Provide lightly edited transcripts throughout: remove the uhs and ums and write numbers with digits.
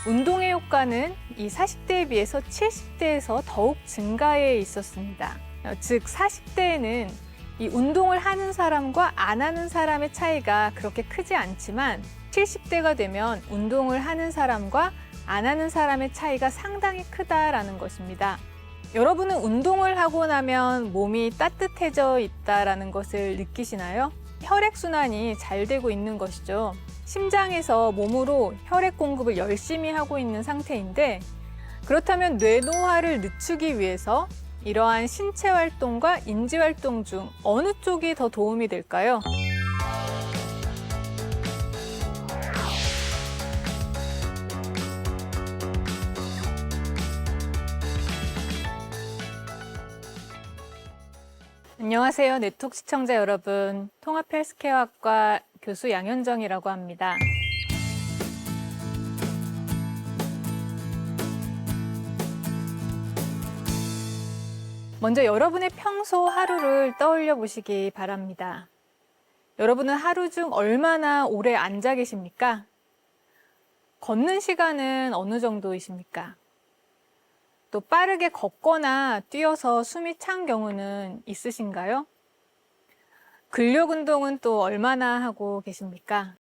운동의 효과는 이 40대에 비해서 70대에서 더욱 증가해 있었습니다. 즉 40대에는 이 운동을 하는 사람과 안 하는 사람의 차이가 그렇게 크지 않지만 70대가 되면 운동을 하는 사람과 안 하는 사람의 차이가 상당히 크다라는 것입니다. 여러분은 운동을 하고 나면 몸이 따뜻해져 있다라는 것을 느끼시나요? 혈액순환이 잘 되고 있는 것이죠. 심장에서 몸으로 혈액 공급을 열심히 하고 있는 상태인데, 그렇다면 뇌노화를 늦추기 위해서 이러한 신체 활동과 인지 활동 중 어느 쪽이 더 도움이 될까요? 안녕하세요. 네트워크 시청자 여러분. 통합헬스케어학과 교수 양현정이라고 합니다. 먼저 여러분의 평소 하루를 떠올려 보시기 바랍니다. 여러분은 하루 중 얼마나 오래 앉아 계십니까? 걷는 시간은 어느 정도이십니까? 또 빠르게 걷거나 뛰어서 숨이 찬 경우는 있으신가요? 근력 운동은 또 얼마나 하고 계십니까?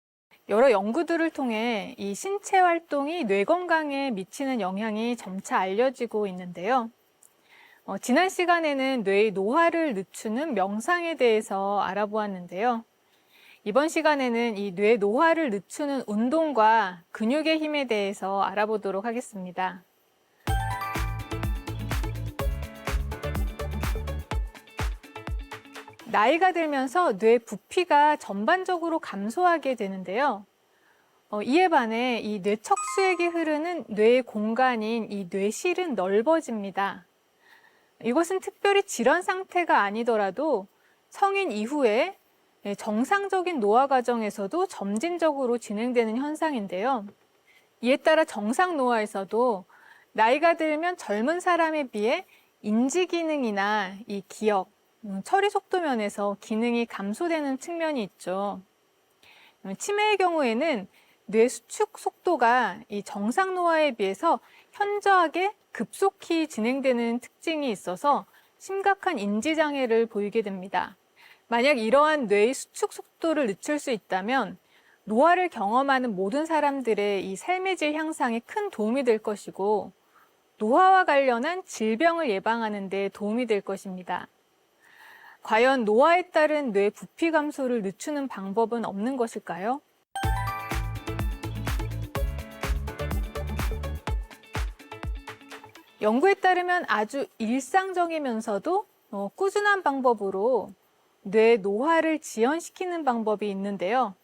여러 연구들을 통해 이 신체 활동이 뇌 건강에 미치는 영향이 점차 알려지고 있는데요. 지난 시간에는 뇌의 노화를 늦추는 명상에 대해서 알아보았는데요. 이번 시간에는 이 뇌 노화를 늦추는 운동과 근육의 힘에 대해서 알아보도록 하겠습니다. 나이가 들면서 뇌 부피가 전반적으로 감소하게 되는데요. 이에 반해 이 뇌척수액이 흐르는 뇌의 공간인 이 뇌실은 넓어집니다. 이것은 특별히 질환 상태가 아니더라도 성인 이후에 정상적인 노화 과정에서도 점진적으로 진행되는 현상인데요. 이에 따라 정상 노화에서도 나이가 들면 젊은 사람에 비해 인지 기능이나 이 기억, 처리 속도 면에서 기능이 감소되는 측면이 있죠. 치매의 경우에는 뇌 수축 속도가 이 정상 노화에 비해서 현저하게 급속히 진행되는 특징이 있어서 심각한 인지장애를 보이게 됩니다. 만약 이러한 뇌의 수축 속도를 늦출 수 있다면 노화를 경험하는 모든 사람들의 이 삶의 질 향상에 큰 도움이 될 것이고, 노화와 관련한 질병을 예방하는 데 도움이 될 것입니다. 과연 노화에 따른 뇌 부피 감소를 늦추는 방법은 없는 것일까요? 연구에 따르면 아주 일상적이면서도 꾸준한 방법으로 뇌 노화를 지연시키는 방법이 있는데요.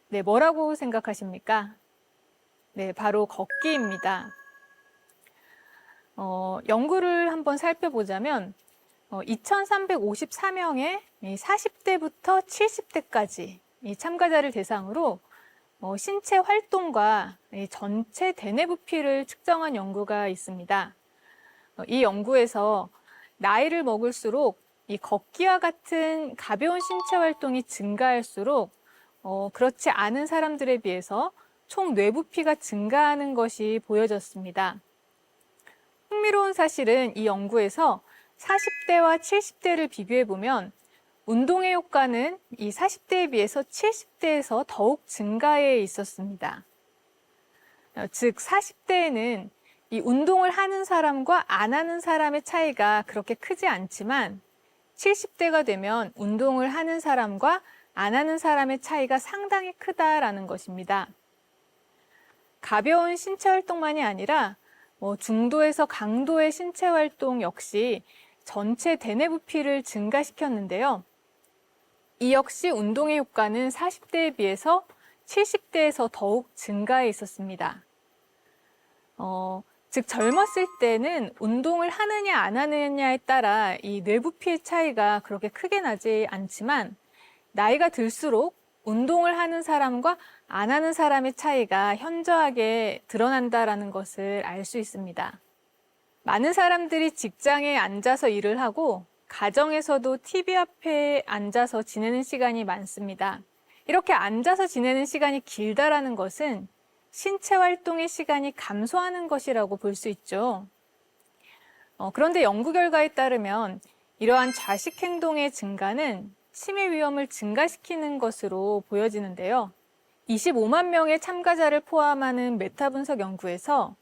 네, 뭐라고 생각하십니까? 네, 바로 걷기입니다. 연구를 한번 살펴보자면 2,354명의 40대부터 70대까지 참가자를 대상으로 신체 활동과 전체 대뇌 부피를 측정한 연구가 있습니다. 이 연구에서 나이를 먹을수록 이 걷기와 같은 가벼운 신체 활동이 증가할수록 그렇지 않은 사람들에 비해서 총 뇌부피가 증가하는 것이 보여졌습니다. 흥미로운 사실은 이 연구에서 40대와 70대를 비교해보면 운동의 효과는 이 40대에 비해서 70대에서 더욱 증가해 있었습니다. 즉 40대에는 이 운동을 하는 사람과 안 하는 사람의 차이가 그렇게 크지 않지만 70대가 되면 운동을 하는 사람과 안 하는 사람의 차이가 상당히 크다라는 것입니다. 가벼운 신체 활동만이 아니라 중도에서 강도의 신체 활동 역시 전체 대뇌 부피를 증가시켰는데요. 이 역시 운동의 효과는 40대에 비해서 70대에서 더욱 증가해 있었습니다. 즉 젊었을 때는 운동을 하느냐 안 하느냐에 따라 이 뇌부피의 차이가 그렇게 크게 나지 않지만 나이가 들수록 운동을 하는 사람과 안 하는 사람의 차이가 현저하게 드러난다는 것을 알 수 있습니다. 많은 사람들이 직장에 앉아서 일을 하고 가정에서도 TV 앞에 앉아서 지내는 시간이 많습니다. 이렇게 앉아서 지내는 시간이 길다라는 것은 신체 활동의 시간이 감소하는 것이라고 볼 수 있죠. 그런데 연구 결과에 따르면 이러한 좌식 행동의 증가는 치매 위험을 증가시키는 것으로 보여지는데요. 25만 명의 참가자를 포함하는 메타 분석 연구에서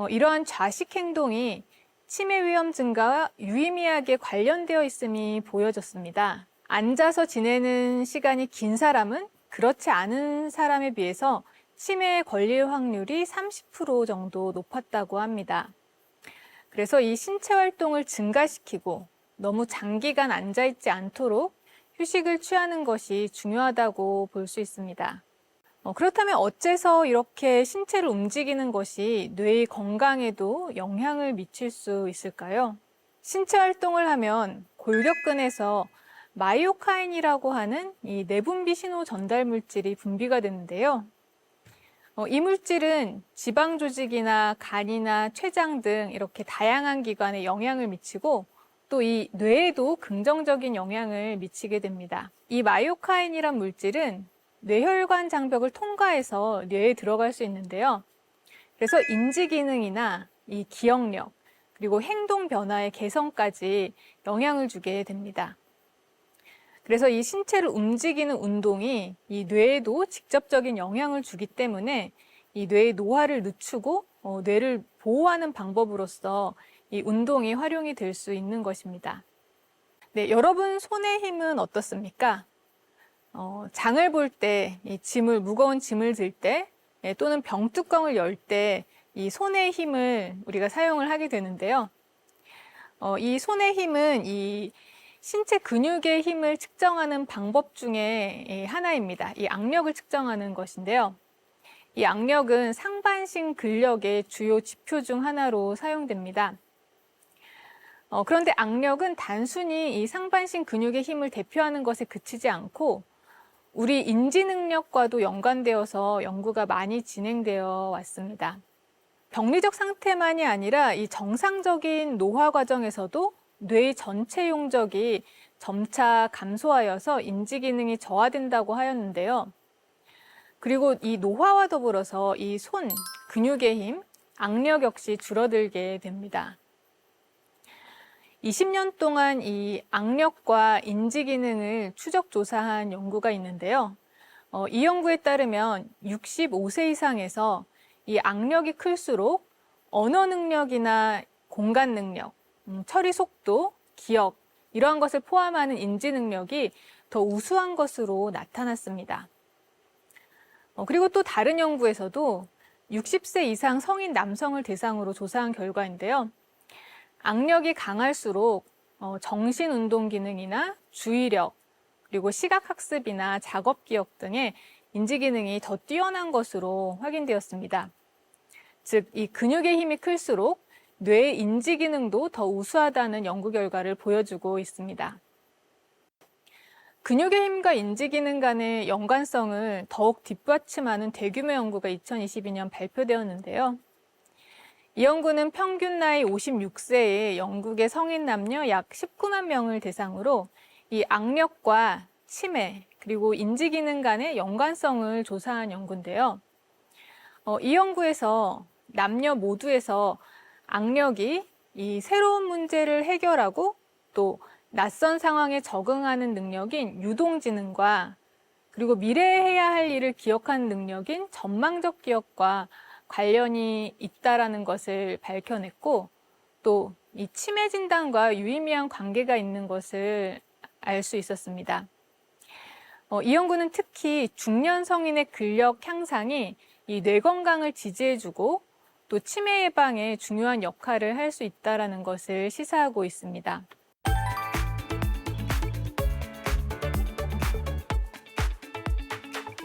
이러한 좌식 행동이 치매 위험 증가와 유의미하게 관련되어 있음이 보여졌습니다. 앉아서 지내는 시간이 긴 사람은 그렇지 않은 사람에 비해서 치매에 걸릴 확률이 30% 정도 높았다고 합니다. 그래서 이 신체 활동을 증가시키고 너무 장기간 앉아있지 않도록 휴식을 취하는 것이 중요하다고 볼 수 있습니다. 그렇다면 어째서 이렇게 신체를 움직이는 것이 뇌의 건강에도 영향을 미칠 수 있을까요? 신체 활동을 하면 골격근에서 마이오카인이라고 하는 이 내분비 신호 전달 물질이 분비가 되는데요. 이 물질은 지방 조직이나 간이나 췌장 등 이렇게 다양한 기관에 영향을 미치고 또 이 뇌에도 긍정적인 영향을 미치게 됩니다. 이 마이오카인이란 물질은 뇌혈관 장벽을 통과해서 뇌에 들어갈 수 있는데요. 그래서 인지 기능이나 이 기억력, 그리고 행동 변화의 개선까지 영향을 주게 됩니다. 그래서 이 신체를 움직이는 운동이 이 뇌에도 직접적인 영향을 주기 때문에 이 뇌의 노화를 늦추고 뇌를 보호하는 방법으로서 이 운동이 활용이 될 수 있는 것입니다. 네, 여러분 손의 힘은 어떻습니까? 장을 볼 때, 이 무거운 짐을 들 때, 또는 병뚜껑을 열 때 이 손의 힘을 우리가 사용을 하게 되는데요. 이 손의 힘은 이 신체 근육의 힘을 측정하는 방법 중에 하나입니다. 이 악력을 측정하는 것인데요. 이 악력은 상반신 근력의 주요 지표 중 하나로 사용됩니다. 그런데 악력은 단순히 이 상반신 근육의 힘을 대표하는 것에 그치지 않고 우리 인지 능력과도 연관되어서 연구가 많이 진행되어 왔습니다. 병리적 상태만이 아니라 이 정상적인 노화 과정에서도 뇌의 전체 용적이 점차 감소하여서 인지 기능이 저하된다고 하였는데요. 그리고 이 노화와 더불어서 이 손, 근육의 힘, 악력 역시 줄어들게 됩니다. 20년 동안 이 악력과 인지 기능을 추적 조사한 연구가 있는데요. 이 연구에 따르면 65세 이상에서 이 악력이 클수록 언어 능력이나 공간 능력, 처리 속도, 기억, 이러한 것을 포함하는 인지 능력이 더 우수한 것으로 나타났습니다. 그리고 또 다른 연구에서도 60세 이상 성인 남성을 대상으로 조사한 결과인데요. 악력이 강할수록 정신운동 기능이나 주의력, 그리고 시각학습이나 작업기억 등의 인지 기능이 더 뛰어난 것으로 확인되었습니다. 즉, 이 근육의 힘이 클수록 뇌의 인지 기능도 더 우수하다는 연구 결과를 보여주고 있습니다. 근육의 힘과 인지 기능 간의 연관성을 더욱 뒷받침하는 대규모 연구가 2022년 발표되었는데요. 이 연구는 평균 나이 56세의 영국의 성인 남녀 약 19만 명을 대상으로 이 악력과 치매, 그리고 인지 기능 간의 연관성을 조사한 연구인데요. 이 연구에서 남녀 모두에서 악력이 이 새로운 문제를 해결하고 또 낯선 상황에 적응하는 능력인 유동지능과 그리고 미래에 해야 할 일을 기억하는 능력인 전망적 기억과 관련이 있다라는 것을 밝혀냈고 또 이 치매 진단과 유의미한 관계가 있는 것을 알 수 있었습니다. 이 연구는 특히 중년 성인의 근력 향상이 이 뇌 건강을 지지해주고 또 치매 예방에 중요한 역할을 할 수 있다는 것을 시사하고 있습니다.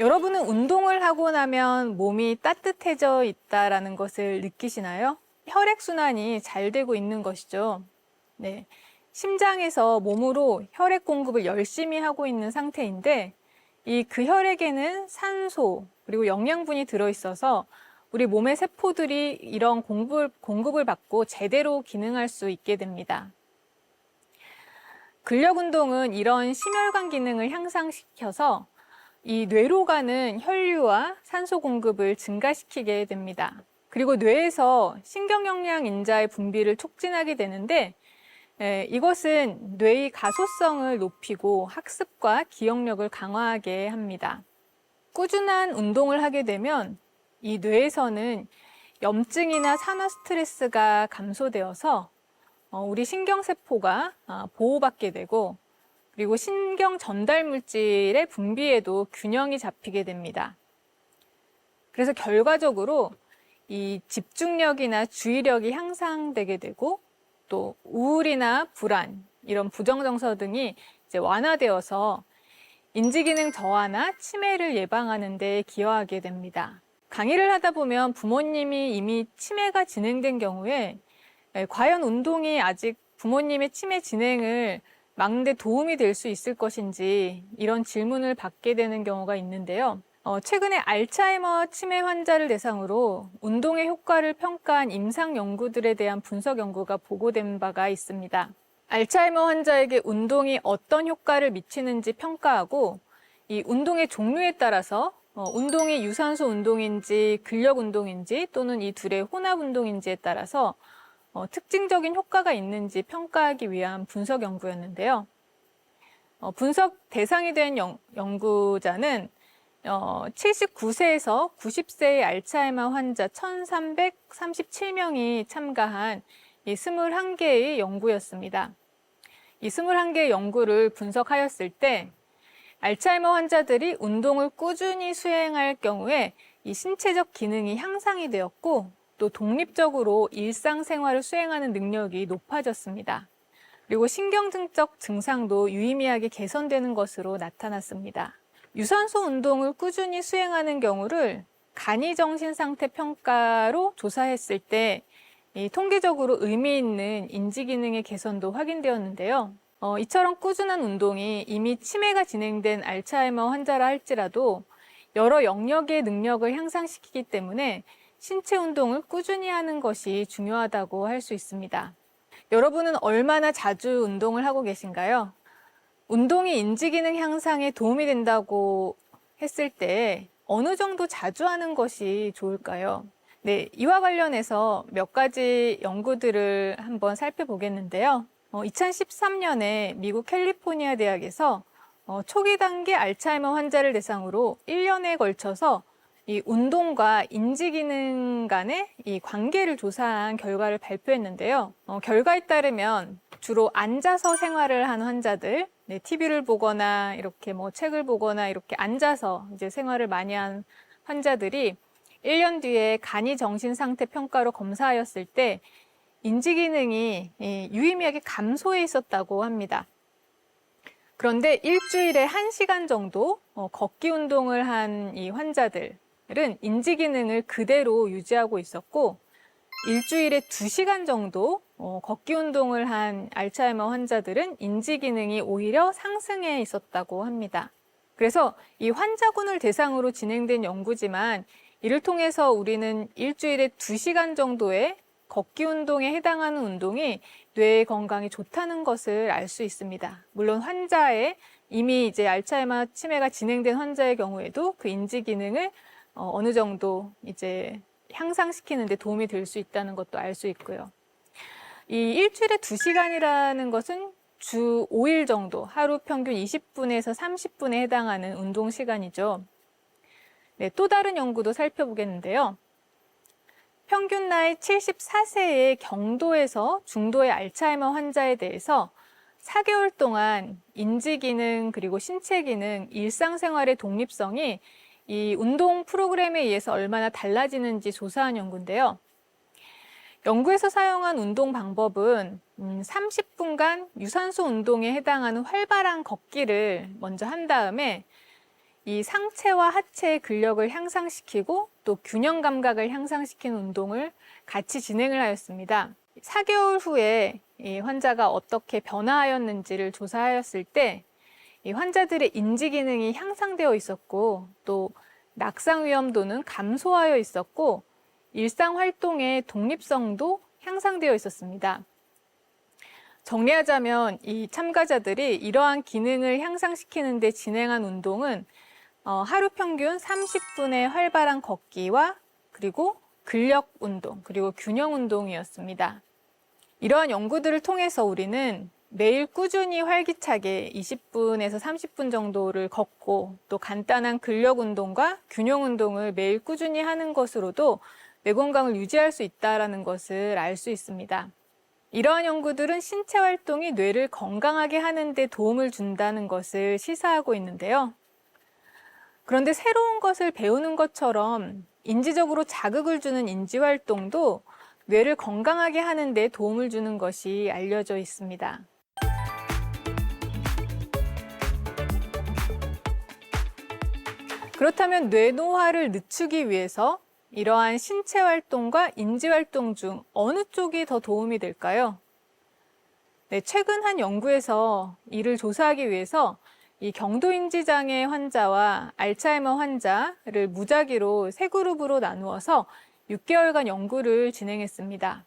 여러분은 운동을 하고 나면 몸이 따뜻해져 있다는 것을 느끼시나요? 혈액순환이 잘 되고 있는 것이죠. 네. 심장에서 몸으로 혈액 공급을 열심히 하고 있는 상태인데 그 혈액에는 산소 그리고 영양분이 들어있어서 우리 몸의 세포들이 이런 공급을 받고 제대로 기능할 수 있게 됩니다. 근력 운동은 이런 심혈관 기능을 향상시켜서 이 뇌로 가는 혈류와 산소 공급을 증가시키게 됩니다. 그리고 뇌에서 신경영양 인자의 분비를 촉진하게 되는데 이것은 뇌의 가소성을 높이고 학습과 기억력을 강화하게 합니다. 꾸준한 운동을 하게 되면 이 뇌에서는 염증이나 산화 스트레스가 감소되어서 우리 신경세포가 보호받게 되고 그리고 신경 전달 물질의 분비에도 균형이 잡히게 됩니다. 그래서 결과적으로 이 집중력이나 주의력이 향상되게 되고 또 우울이나 불안, 이런 부정정서 등이 이제 완화되어서 인지기능 저하나 치매를 예방하는 데 기여하게 됩니다. 강의를 하다 보면 부모님이 이미 치매가 진행된 경우에 과연 운동이 아직 부모님의 치매 진행을 막는 데 도움이 될 수 있을 것인지 이런 질문을 받게 되는 경우가 있는데요. 최근에 알츠하이머 치매 환자를 대상으로 운동의 효과를 평가한 임상 연구들에 대한 분석 연구가 보고된 바가 있습니다. 알츠하이머 환자에게 운동이 어떤 효과를 미치는지 평가하고 이 운동의 종류에 따라서 운동이 유산소 운동인지 근력 운동인지 또는 이 둘의 혼합 운동인지에 따라서 특징적인 효과가 있는지 평가하기 위한 분석 연구였는데요. 분석 대상이 된 연구자는 79세에서 90세의 알츠하이머 환자 1,337명이 참가한 이 21개의 연구였습니다. 이 21개의 연구를 분석하였을 때 알츠하이머 환자들이 운동을 꾸준히 수행할 경우에 이 신체적 기능이 향상이 되었고 또 독립적으로 일상생활을 수행하는 능력이 높아졌습니다. 그리고 신경증적 증상도 유의미하게 개선되는 것으로 나타났습니다. 유산소 운동을 꾸준히 수행하는 경우를 간이정신상태 평가로 조사했을 때 통계적으로 의미 있는 인지기능의 개선도 확인되었는데요. 이처럼 꾸준한 운동이 이미 치매가 진행된 알츠하이머 환자라 할지라도 여러 영역의 능력을 향상시키기 때문에 신체 운동을 꾸준히 하는 것이 중요하다고 할 수 있습니다. 여러분은 얼마나 자주 운동을 하고 계신가요? 운동이 인지기능 향상에 도움이 된다고 했을 때 어느 정도 자주 하는 것이 좋을까요? 네, 이와 관련해서 몇 가지 연구들을 한번 살펴보겠는데요. 2013년에 미국 캘리포니아 대학에서 초기 단계 알츠하이머 환자를 대상으로 1년에 걸쳐서 이 운동과 인지기능 간의 이 관계를 조사한 결과를 발표했는데요. 결과에 따르면 주로 앉아서 생활을 한 환자들, TV를 보거나 이렇게 책을 보거나 이렇게 앉아서 이제 생활을 많이 한 환자들이 1년 뒤에 간이정신상태 평가로 검사하였을 때 인지기능이 유의미하게 감소해 있었다고 합니다. 그런데 일주일에 1시간 정도 걷기 운동을 한 이 환자들은 인지기능을 그대로 유지하고 있었고 일주일에 2시간 정도 걷기 운동을 한 알츠하이머 환자들은 인지기능이 오히려 상승해 있었다고 합니다. 그래서 이 환자군을 대상으로 진행된 연구지만 이를 통해서 우리는 일주일에 2시간 정도의 걷기 운동에 해당하는 운동이 뇌 건강에 좋다는 것을 알 수 있습니다. 물론 환자의 이미 이제 알츠하이머 치매가 진행된 환자의 경우에도 그 인지 기능을 어느 정도 이제 향상시키는 데 도움이 될 수 있다는 것도 알 수 있고요. 이 일주일에 2시간이라는 것은 주 5일 정도, 하루 평균 20분에서 30분에 해당하는 운동 시간이죠. 네, 또 다른 연구도 살펴보겠는데요. 평균 나이 74세의 경도에서 중도의 알츠하이머 환자에 대해서 4개월 동안 인지기능 그리고 신체기능, 일상생활의 독립성이 이 운동 프로그램에 의해서 얼마나 달라지는지 조사한 연구인데요. 연구에서 사용한 운동 방법은 30분간 유산소 운동에 해당하는 활발한 걷기를 먼저 한 다음에 이 상체와 하체의 근력을 향상시키고 또 균형 감각을 향상시키는 운동을 같이 진행을 하였습니다. 4개월 후에 이 환자가 어떻게 변화하였는지를 조사하였을 때 이 환자들의 인지 기능이 향상되어 있었고 또 낙상 위험도는 감소하여 있었고 일상 활동의 독립성도 향상되어 있었습니다. 정리하자면 이 참가자들이 이러한 기능을 향상시키는 데 진행한 운동은 하루 평균 30분의 활발한 걷기와 그리고 근력 운동, 그리고 균형 운동이었습니다. 이러한 연구들을 통해서 우리는 매일 꾸준히 활기차게 20분에서 30분 정도를 걷고 또 간단한 근력 운동과 균형 운동을 매일 꾸준히 하는 것으로도 뇌 건강을 유지할 수 있다는 것을 알 수 있습니다. 이러한 연구들은 신체 활동이 뇌를 건강하게 하는 데 도움을 준다는 것을 시사하고 있는데요. 그런데 새로운 것을 배우는 것처럼 인지적으로 자극을 주는 인지 활동도 뇌를 건강하게 하는 데 도움을 주는 것이 알려져 있습니다. 그렇다면 뇌노화를 늦추기 위해서 이러한 신체 활동과 인지 활동 중 어느 쪽이 더 도움이 될까요? 네, 최근 한 연구에서 이를 조사하기 위해서 이 경도인지 장애 환자와 알츠하이머 환자를 무작위로 세 그룹으로 나누어서 6개월간 연구를 진행했습니다.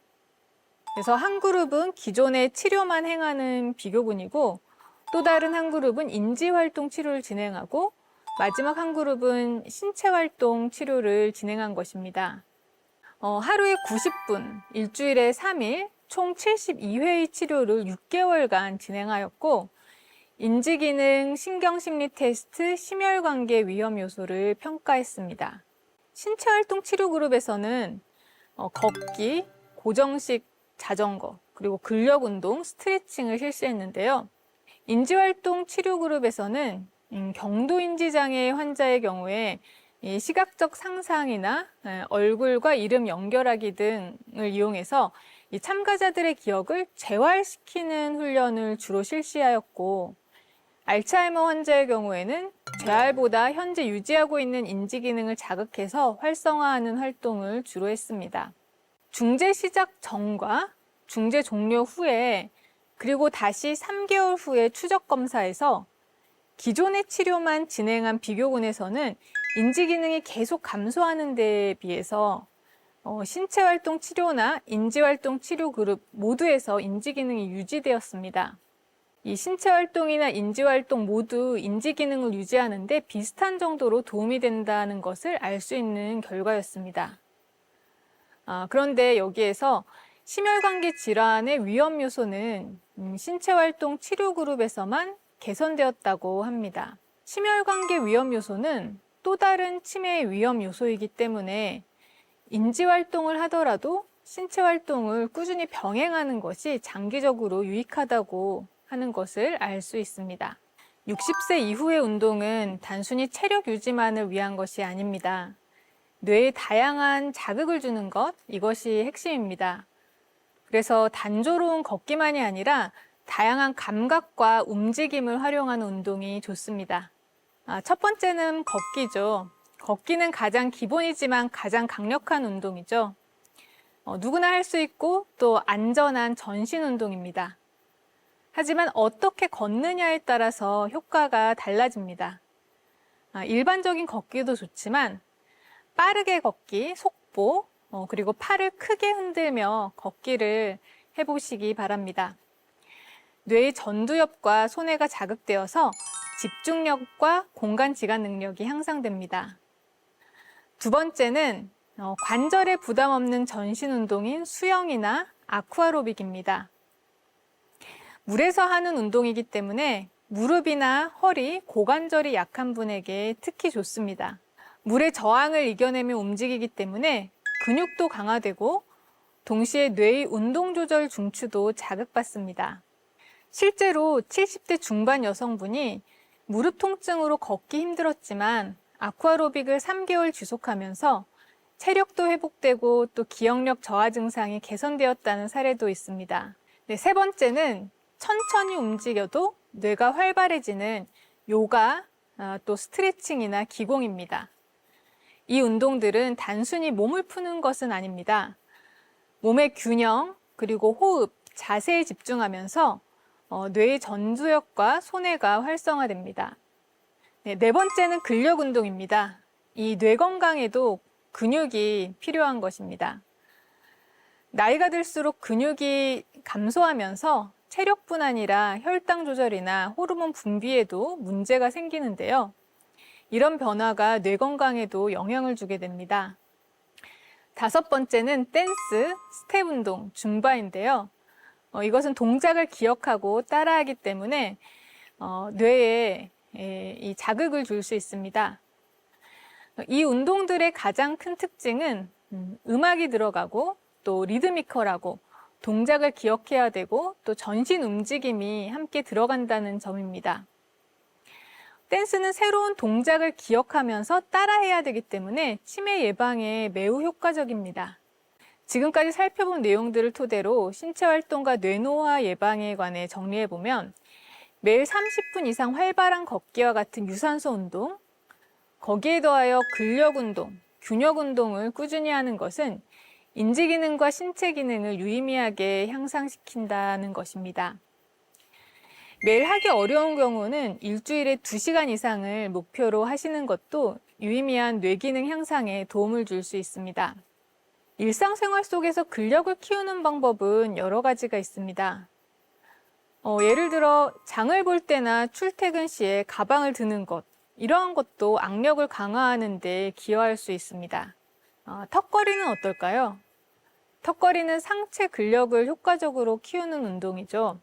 그래서 한 그룹은 기존의 치료만 행하는 비교군이고 또 다른 한 그룹은 인지활동 치료를 진행하고 마지막 한 그룹은 신체활동 치료를 진행한 것입니다. 하루에 90분, 일주일에 3일, 총 72회의 치료를 6개월간 진행하였고 인지기능, 신경심리 테스트, 심혈관계 위험 요소를 평가했습니다. 신체활동 치료 그룹에서는 걷기, 고정식 자전거, 그리고 근력 운동, 스트레칭을 실시했는데요. 인지활동 치료 그룹에서는 경도인지장애 환자의 경우에 시각적 상상이나 얼굴과 이름 연결하기 등을 이용해서 이 참가자들의 기억을 재활시키는 훈련을 주로 실시하였고 알츠하이머 환자의 경우에는 재활보다 현재 유지하고 있는 인지 기능을 자극해서 활성화하는 활동을 주로 했습니다. 중재 시작 전과 중재 종료 후에 그리고 다시 3개월 후에 추적 검사에서 기존의 치료만 진행한 비교군에서는 인지 기능이 계속 감소하는 데에 비해서 신체활동 치료나 인지활동 치료 그룹 모두에서 인지 기능이 유지되었습니다. 이 신체활동이나 인지활동 모두 인지 기능을 유지하는 데 비슷한 정도로 도움이 된다는 것을 알 수 있는 결과였습니다. 그런데 여기에서 심혈관계 질환의 위험 요소는 신체활동 치료 그룹에서만 개선되었다고 합니다. 심혈관계 위험 요소는 또 다른 치매의 위험 요소이기 때문에 인지활동을 하더라도 신체활동을 꾸준히 병행하는 것이 장기적으로 유익하다고 하는 것을 알 수 있습니다. 60세 이후의 운동은 단순히 체력 유지만을 위한 것이 아닙니다. 뇌에 다양한 자극을 주는 것, 이것이 핵심입니다. 그래서 단조로운 걷기만이 아니라 다양한 감각과 움직임을 활용하는 운동이 좋습니다. 첫 번째는 걷기죠. 걷기는 가장 기본이지만 가장 강력한 운동이죠. 누구나 할 수 있고 또 안전한 전신 운동입니다. 하지만 어떻게 걷느냐에 따라서 효과가 달라집니다. 일반적인 걷기도 좋지만 빠르게 걷기, 속보, 그리고 팔을 크게 흔들며 걷기를 해보시기 바랍니다. 뇌의 전두엽과 손해가 자극되어서 집중력과 공간 지각 능력이 향상됩니다. 두 번째는 관절에 부담 없는 전신 운동인 수영이나 아쿠아로빅입니다. 물에서 하는 운동이기 때문에 무릎이나 허리, 고관절이 약한 분에게 특히 좋습니다. 물의 저항을 이겨내며 움직이기 때문에 근육도 강화되고 동시에 뇌의 운동 조절 중추도 자극받습니다. 실제로 70대 중반 여성분이 무릎 통증으로 걷기 힘들었지만 아쿠아로빅을 3개월 지속하면서 체력도 회복되고 또 기억력 저하 증상이 개선되었다는 사례도 있습니다. 네, 세 번째는 천천히 움직여도 뇌가 활발해지는 요가, 또 스트레칭이나 기공입니다. 이 운동들은 단순히 몸을 푸는 것은 아닙니다. 몸의 균형, 그리고 호흡, 자세에 집중하면서 뇌의 전두엽과 손해가 활성화됩니다. 네 번째는 근력 운동입니다. 이 뇌 건강에도 근육이 필요한 것입니다. 나이가 들수록 근육이 감소하면서 체력뿐 아니라 혈당 조절이나 호르몬 분비에도 문제가 생기는데요. 이런 변화가 뇌 건강에도 영향을 주게 됩니다. 다섯 번째는 댄스, 스텝 운동, 줌바인데요. 이것은 동작을 기억하고 따라하기 때문에 뇌에 이 자극을 줄 수 있습니다. 이 운동들의 가장 큰 특징은 음악이 들어가고 또 리드미컬하고 동작을 기억해야 되고 또 전신 움직임이 함께 들어간다는 점입니다. 댄스는 새로운 동작을 기억하면서 따라해야 되기 때문에 치매 예방에 매우 효과적입니다. 지금까지 살펴본 내용들을 토대로 신체 활동과 뇌노화 예방에 관해 정리해보면 매일 30분 이상 활발한 걷기와 같은 유산소 운동, 거기에 더하여 근력 운동, 균형 운동을 꾸준히 하는 것은 인지 기능과 신체 기능을 유의미하게 향상시킨다는 것입니다. 매일 하기 어려운 경우는 일주일에 2시간 이상을 목표로 하시는 것도 유의미한 뇌기능 향상에 도움을 줄 수 있습니다. 일상생활 속에서 근력을 키우는 방법은 여러 가지가 있습니다. 예를 들어 장을 볼 때나 출퇴근 시에 가방을 드는 것, 이러한 것도 악력을 강화하는 데 기여할 수 있습니다. 턱걸이는 어떨까요? 턱걸이는 상체 근력을 효과적으로 키우는 운동이죠.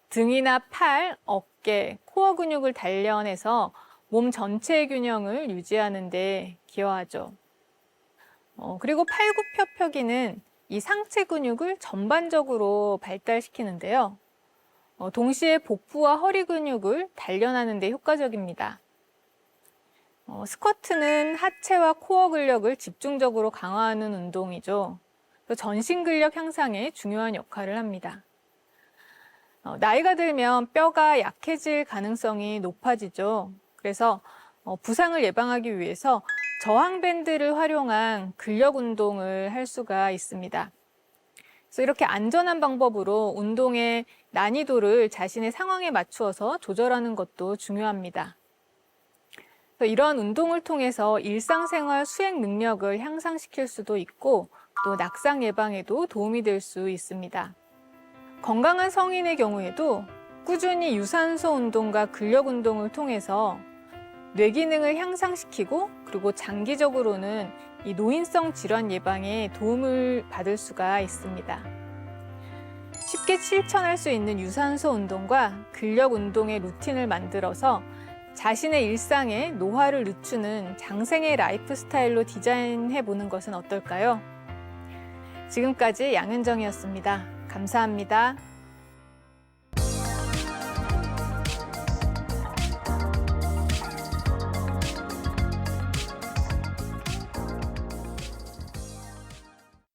등이나 팔, 어깨, 코어 근육을 단련해서 몸 전체의 균형을 유지하는 데 기여하죠. 그리고 팔굽혀펴기는 이 상체 근육을 전반적으로 발달시키는데요. 동시에 복부와 허리 근육을 단련하는 데 효과적입니다. 스쿼트는 하체와 코어 근력을 집중적으로 강화하는 운동이죠. 전신 근력 향상에 중요한 역할을 합니다. 나이가 들면 뼈가 약해질 가능성이 높아지죠. 그래서 부상을 예방하기 위해서 저항밴드를 활용한 근력 운동을 할 수가 있습니다. 그래서 이렇게 안전한 방법으로 운동의 난이도를 자신의 상황에 맞추어서 조절하는 것도 중요합니다. 이러한 운동을 통해서 일상생활 수행 능력을 향상시킬 수도 있고 또 낙상 예방에도 도움이 될 수 있습니다. 건강한 성인의 경우에도 꾸준히 유산소 운동과 근력 운동을 통해서 뇌 기능을 향상시키고 그리고 장기적으로는 이 노인성 질환 예방에 도움을 받을 수가 있습니다. 쉽게 실천할 수 있는 유산소 운동과 근력 운동의 루틴을 만들어서 자신의 일상에 노화를 늦추는 장생의 라이프 스타일로 디자인해 보는 것은 어떨까요? 지금까지 양은정이었습니다. 감사합니다.